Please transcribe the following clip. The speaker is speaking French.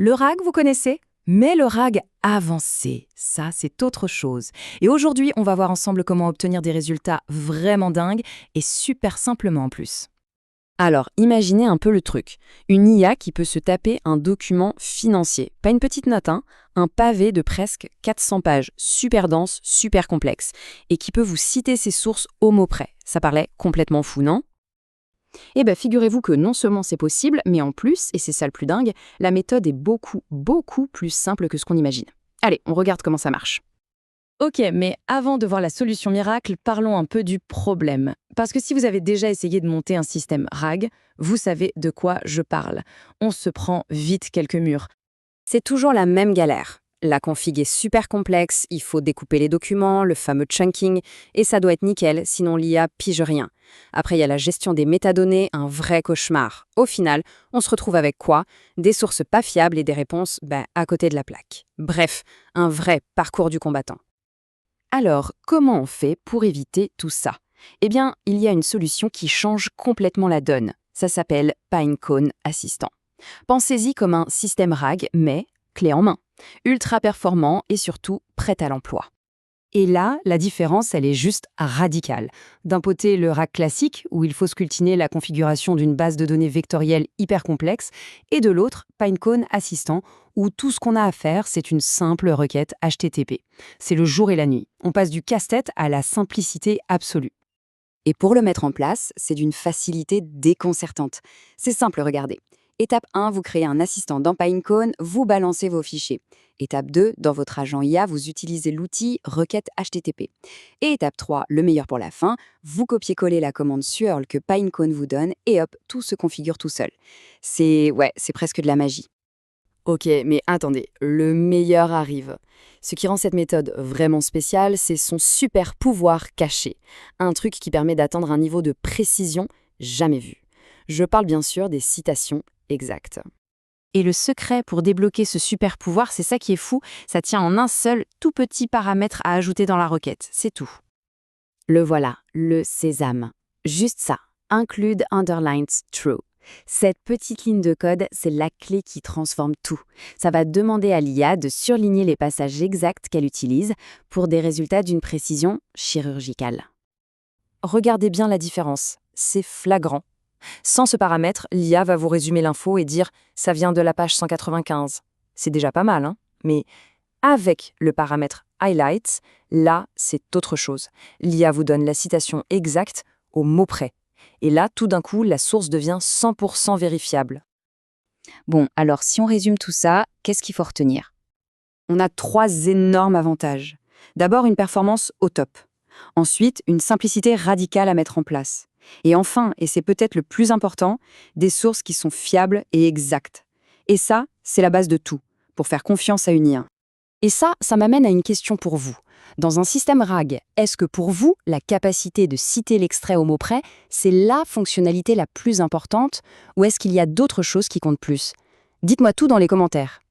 Le RAG, vous connaissez? Mais le RAG avancé, ça c'est autre chose. Et aujourd'hui, on va voir ensemble comment obtenir des résultats vraiment dingues et super simplement en plus. Alors, imaginez un peu le truc. Une IA qui peut se taper un document financier. Pas une petite note, hein, un pavé de presque 400 pages, super dense, super complexe, et qui peut vous citer ses sources au mot près. Ça parlait complètement fou, non? Eh bien, figurez-vous que non seulement c'est possible, mais en plus, et c'est ça le plus dingue, la méthode est beaucoup plus simple que ce qu'on imagine. Allez, on regarde comment ça marche. Ok, mais avant de voir la solution miracle, parlons un peu du problème. Parce que si vous avez déjà essayé de monter un système RAG, vous savez de quoi je parle. On se prend vite quelques murs. C'est toujours la même galère. La config est super complexe, il faut découper les documents, le fameux chunking, et ça doit être nickel, sinon l'IA pige rien. Après, il y a la gestion des métadonnées, un vrai cauchemar. Au final, on se retrouve avec quoi? Des sources pas fiables et des réponses, à côté de la plaque. Bref, un vrai parcours du combattant. Alors, comment on fait pour éviter tout ça? Eh bien, il y a une solution qui change complètement la donne. Ça s'appelle Pinecone Assistant. Pensez-y comme un système RAG, mais clé en main, ultra performant et surtout prêt à l'emploi. Et là, la différence, elle est juste radicale. D'un côté, le RAG classique, où il faut scrutiner la configuration d'une base de données vectorielle hyper complexe, et de l'autre, Pinecone Assistant, où tout ce qu'on a à faire, c'est une simple requête HTTP. C'est le jour et la nuit. On passe du casse-tête à la simplicité absolue. Et pour le mettre en place, c'est d'une facilité déconcertante. C'est simple, regardez. Étape 1, vous créez un assistant dans Pinecone, vous balancez vos fichiers. Étape 2, dans votre agent IA, vous utilisez l'outil requête HTTP. Et étape 3, le meilleur pour la fin, vous copiez-collez la commande SURL que Pinecone vous donne et hop, tout se configure tout seul. C'est presque de la magie. Ok, mais attendez, le meilleur arrive. Ce qui rend cette méthode vraiment spéciale, c'est son super pouvoir caché. Un truc qui permet d'atteindre un niveau de précision jamais vu. Je parle bien sûr des citations exactes. Et le secret pour débloquer ce super pouvoir, c'est ça qui est fou, ça tient en un seul tout petit paramètre à ajouter dans la requête, c'est tout. Le voilà, le sésame. Juste ça, include underlines true. Cette petite ligne de code, c'est la clé qui transforme tout. Ça va demander à l'IA de surligner les passages exacts qu'elle utilise pour des résultats d'une précision chirurgicale. Regardez bien la différence, c'est flagrant. Sans ce paramètre, l'IA va vous résumer l'info et dire « ça vient de la page 195 ». C'est déjà pas mal, hein? Mais avec le paramètre « highlights », là, c'est autre chose. L'IA vous donne la citation exacte au mot près. Et là, tout d'un coup, la source devient 100% vérifiable. Bon, alors si on résume tout ça, qu'est-ce qu'il faut retenir? On a 3 énormes avantages. D'abord, une performance au top. Ensuite, une simplicité radicale à mettre en place. Et enfin, et c'est peut-être le plus important, des sources qui sont fiables et exactes. Et ça, c'est la base de tout, pour faire confiance à une IA. Et ça m'amène à une question pour vous. Dans un système RAG, est-ce que pour vous, la capacité de citer l'extrait au mot près, c'est la fonctionnalité la plus importante, ou est-ce qu'il y a d'autres choses qui comptent plus? Dites-moi tout dans les commentaires.